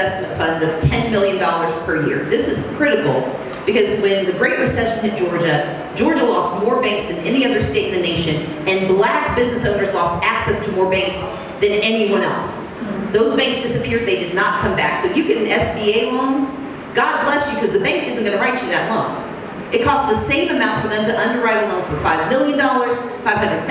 investment fund of $10 million per year. This is critical because when the Great Recession hit Georgia, Georgia lost more banks than any other state in the nation, and black business owners lost access to more banks than anyone else. Those banks disappeared, they did not come back. So you get an SBA loan, God bless you, because the bank isn't gonna write you that loan. It costs the same amount for them to underwrite a loan for $5 million, $500,000,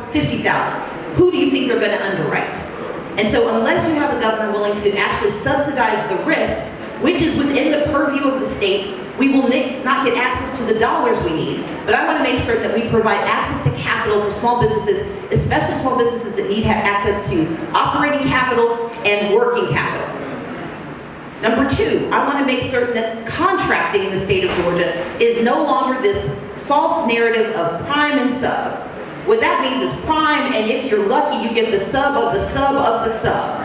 $50,000. Who do you think they're gonna underwrite? And so unless you have a governor willing to actually subsidize the risk, which is within the purview of the state, we will not get access to the dollars we need. But I want to make certain that we provide access to capital for small businesses, especially small businesses that need access to operating capital and working capital. Number two, I want to make certain that contracting in the state of Georgia is no longer this false narrative of prime and sub. What that means is prime, and if you're lucky, you get the sub of the sub of the sub.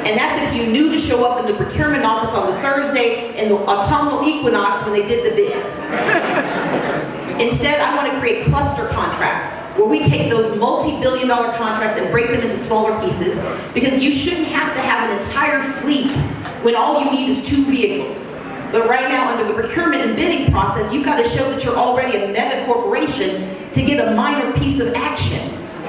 And that's if you knew to show up in the procurement office on the Thursday in the autumnal equinox when they did the bid. Instead, I want to create cluster contracts where we take those multi-billion-dollar contracts and break them into smaller pieces, because you shouldn't have to have an entire fleet when all you need is 2 vehicles. But right now, under the procurement and bidding process, you've got to show that you're already a mega corporation to get a minor piece of action.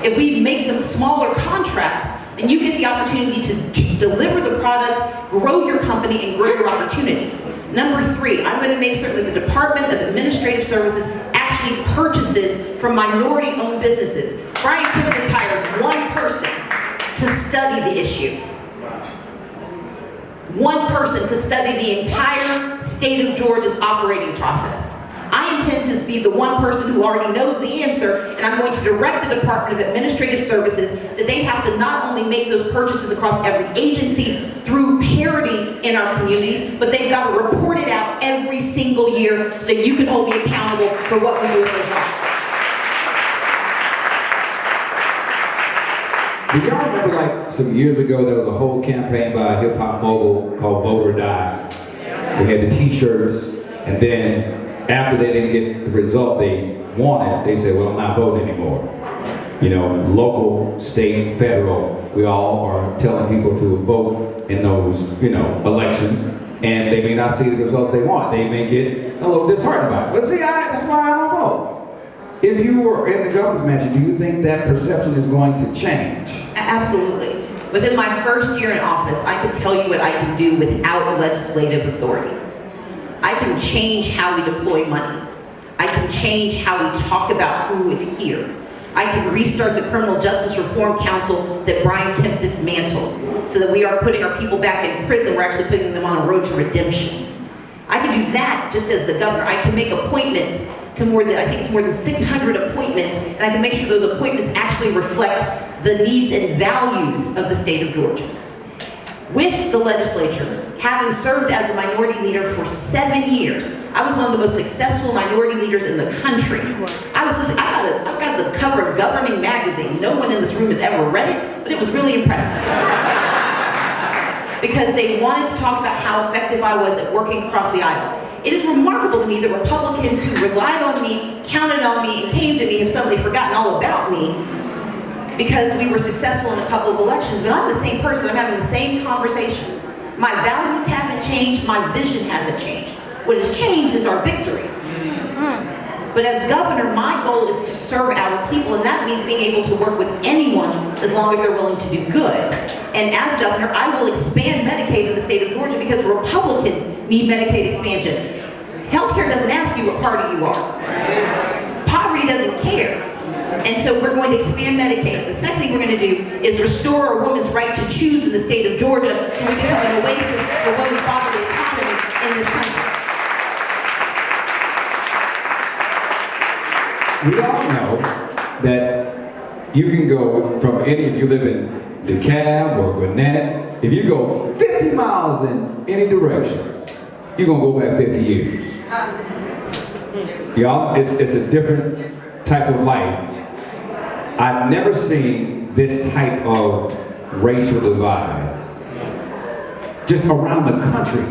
If we make them smaller contracts, then you get the opportunity to deliver the product, grow your company, and grow your opportunity. Number three, I'm going to make certain that the Department of Administrative Services actually purchases from minority-owned businesses. Brian Kemp has hired one person to study the issue. One person to study the entire state of Georgia's operating process. I intend to be the one person who already knows the answer, and I'm going to direct the Department of Administrative Services that they have to not only make those purchases across every agency through parity in our communities, but they've got to report it out every single year so that you can hold me accountable for what we do with those dollars. Do y'all remember, like, some years ago, there was a whole campaign by a hip-hop mogul called Vote or Die? We had the t-shirts, and then after they didn't get the result they wanted, they said, well, I'm not voting anymore. You know, local, state, federal, we all are telling people to vote in those, you know, elections, and they may not see the results they want. They may get a little disheartened by it. But see, that's why I don't vote. If you were in the governor's mansion, do you think that perception is going to change? Absolutely. Within my first year in office, I can tell you what I can do without legislative authority. I can change how we deploy money. I can change how we talk about who is here. I can restart the Criminal Justice Reform Council that Brian Kemp dismantled so that we are putting our people back in prison. We're actually putting them on a road to redemption. I can do that just as the governor. I can make appointments to more than 600 appointments, and I can make sure those appointments actually reflect the needs and values of the state of Georgia. With the legislature, having served as a minority leader for 7 years, I was one of the most successful minority leaders in the country. I got the cover of Governing magazine. No one in this room has ever read it, but it was really impressive. Because they wanted to talk about how effective I was at working across the aisle. It is remarkable to me that Republicans who relied on me, counted on me, and came to me have suddenly forgotten all about me because we were successful in a couple of elections. But I'm the same person. I'm having the same conversations. My values haven't changed. My vision hasn't changed. What has changed is our victories. But as governor, my goal is to serve our people, and that means being able to work with anyone as long as they're willing to do good. And as governor, I will expand Medicaid in the state of Georgia because Republicans need Medicaid expansion. Healthcare doesn't ask you what party you are. Poverty doesn't care. And so we're going to expand Medicaid. The second thing we're going to do is restore a woman's right to choose in the state of Georgia so we become an oasis for women's bodily autonomy in this country. We all know that you can go from if you live in DeKalb or Gwinnett, if you go 50 miles in any direction, you're going to go back 50 years. Y'all, it's a different type of life. I've never seen this type of racial divide just around the country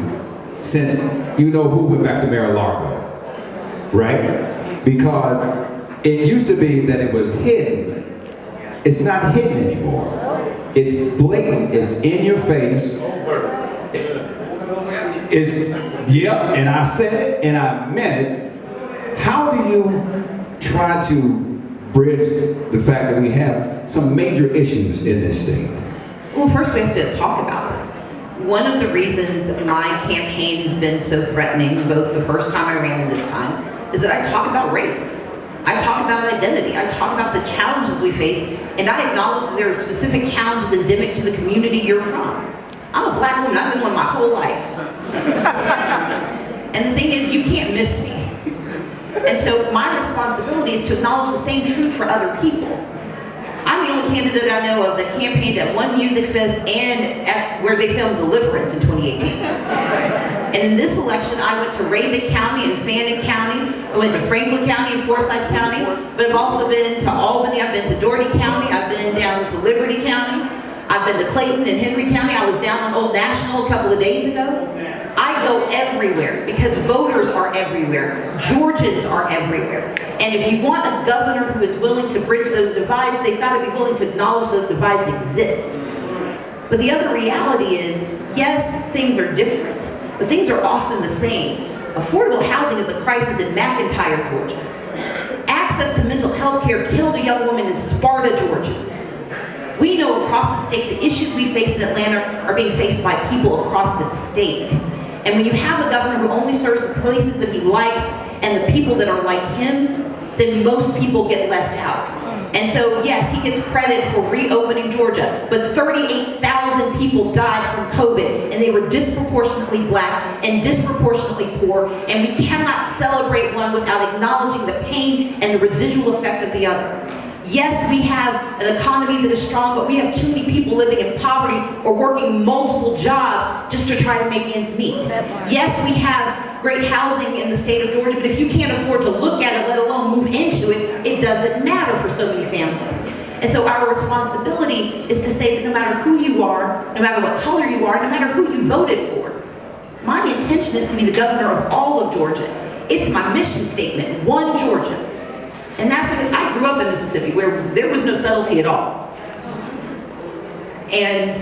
since you know who went back to Mar-a-Lago, right? Because it used to be that it was hidden. It's not hidden anymore. It's blatant, it's in your face, is, yeah, and I said it and I meant it. How do you try to bridge the fact that we have some major issues in this state? Well, first we have to talk about them. One of the reasons my campaign has been so threatening, both the first time I ran and this time, is that I talk about race. I talk about identity. I talk about the challenges we face, and I acknowledge that there are specific challenges endemic to the community you're from. I'm a black woman. I've been one my whole life. And the thing is, you can't miss me. And so my responsibility is to acknowledge the same truth for other people. I'm the only candidate I know of that campaigned at one music fest and at where they filmed Deliverance in 2018. And in this election, I went to Raven County and Fannin County. I went to Franklin County and Forsyth County. But I've also been to Albany. I've been to Doherty County. I've been down to Liberty County. I've been to Clayton and Henry County. I was down on Old National a couple of days ago. I go everywhere because voters are everywhere. Georgians are everywhere. And if you want a governor who is willing to bridge those divides, they've got to be willing to acknowledge those divides exist. But the other reality is, yes, things are different, but things are often the same. Affordable housing is a crisis in McIntyre, Georgia. Access to mental health care killed a young woman in Sparta, Georgia. We know across the state the issues we face in Atlanta are being faced by people across the state. And when you have a governor who only serves the places that he likes and the people that are like him, then most people get left out. And so, yes, he gets credit for reopening Georgia, but 38,000 people died from COVID, and they were disproportionately black and disproportionately poor, and we cannot celebrate one without acknowledging the pain and the residual effect of the other. Yes, we have an economy that is strong, but we have too many people living in poverty or working multiple jobs just to try to make ends meet. Yes, we have great housing in the state of Georgia, but if you can't afford to look at it, let alone move into it, it doesn't matter for so many families. And so our responsibility is to say that no matter who you are, no matter what color you are, no matter who you voted for, my intention is to be the governor of all of Georgia. It's my mission statement, one Georgia. And that's because I grew up in Mississippi where there was no subtlety at all. And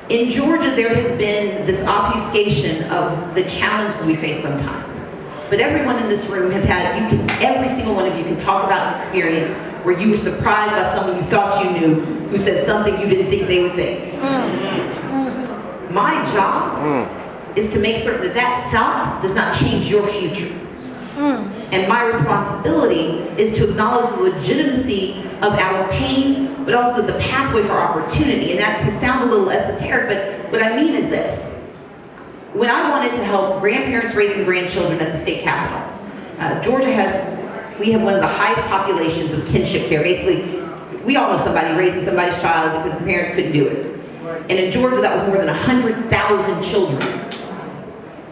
in Georgia, there has been this obfuscation of the challenges we face sometimes. But everyone in this room has had, every single one of you can talk about an experience where you were surprised by someone you thought you knew who said something you didn't think they would think. My job is to make certain that that thought does not change your future. And my responsibility is to acknowledge the legitimacy of our pain, but also the pathway for opportunity. And that can sound a little esoteric, but what I mean is this. When I wanted to help grandparents raising grandchildren at the state capitol, Georgia we have one of the highest populations of kinship care. Basically, we all know somebody raising somebody's child because the parents couldn't do it. And in Georgia, that was more than 100,000 children.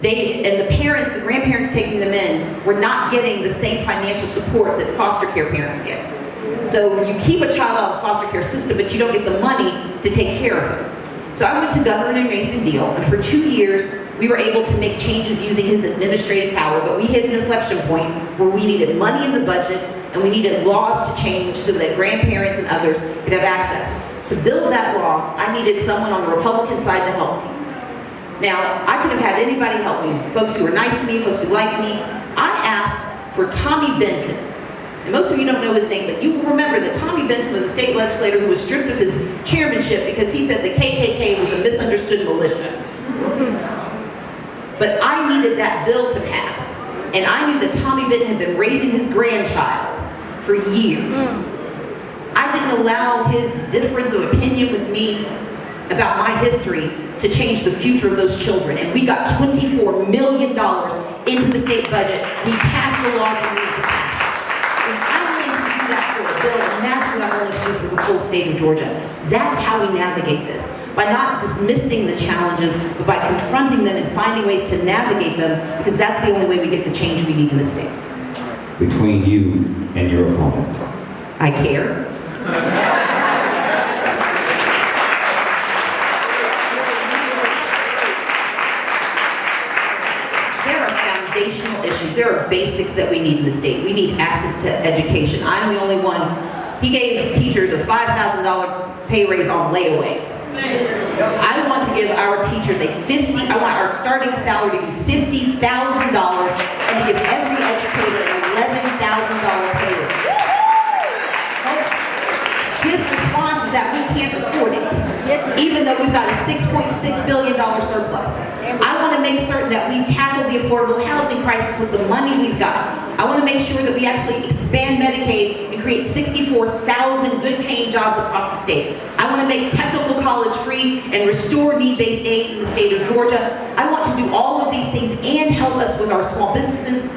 And the parents, the grandparents taking them in, were not getting the same financial support that foster care parents get. So you keep a child out of the foster care system, but you don't get the money to take care of them. So I went to Governor Nathan Deal, and for 2 years, we were able to make changes using his administrative power, but we hit an inflection point where we needed money in the budget, and we needed laws to change so that grandparents and others could have access. To build that law, I needed someone on the Republican side to help me. Now, I could have had anybody help me, folks who were nice to me, folks who liked me. I asked for Tommy Benton. And most of you don't know his name, but you will remember that Tommy Benton was a state legislator who was stripped of his chairmanship because he said the KKK was a misunderstood militia. But I needed that bill to pass. And I knew that Tommy Benton had been raising his grandchild for years. I didn't allow his difference of opinion with me about my history to change the future of those children. And we got $24 million into the state budget. We passed the laws we needed to pass. And I'm willing to do that for a bill, and that's what I'm willing to do for the full state of Georgia. That's how we navigate this. By not dismissing the challenges, but by confronting them and finding ways to navigate them, because that's the only way we get the change we need in the state. Between you and your opponent. I care. Foundational issues. There are basics that we need in the state. We need access to education. I'm the only one. He gave teachers a $5,000 pay raise on layaway. I want to give our teachers I want our starting salary to be $50,000 and to give every educator an $11,000 pay raise. His response is that we can't afford it, even though we've got a $6.6 billion surplus. I want to make certain that we tackle the affordable housing crisis with the money we've got. I want to make sure that we actually expand Medicaid and create 64,000 good-paying jobs across the state. I want to make technical college free and restore need-based aid in the state of Georgia. I want to do all of these things and help us with our small businesses.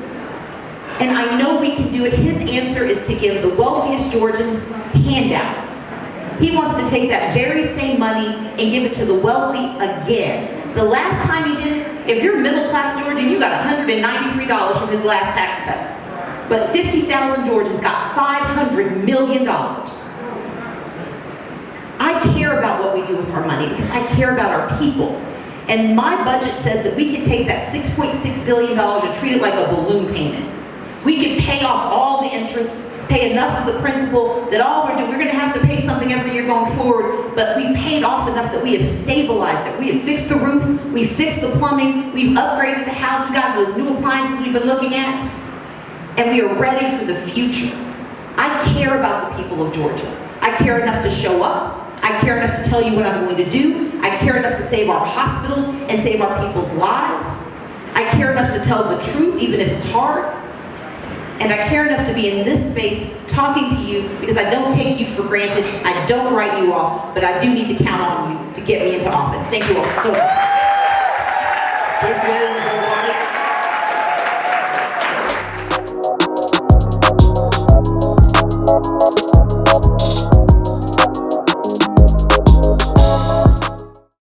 And I know we can do it. His answer is to give the wealthiest Georgians handouts. He wants to take that very same money and give it to the wealthy again. The last time he did it, if you're middle-class Georgian, you got $193 from his last tax cut. But 50,000 Georgians got $500 million. I care about what we do with our money because I care about our people. And my budget says that we can take that $6.6 billion and treat it like a balloon payment. We can pay off all the interest, pay enough of the principal that all we're going to have to pay something every year going forward, but we paid off enough that we have stabilized it. We have fixed the roof, we've fixed the plumbing, we've upgraded the house, we've got those new appliances we've been looking at, and we are ready for the future. I care about the people of Georgia. I care enough to show up. I care enough to tell you what I'm going to do. I care enough to save our hospitals and save our people's lives. I care enough to tell the truth, even if it's hard. And I care enough to be in this space talking to you because I don't take you for granted. I don't write you off, but I do need to count on you to get me into office. Thank you all so much.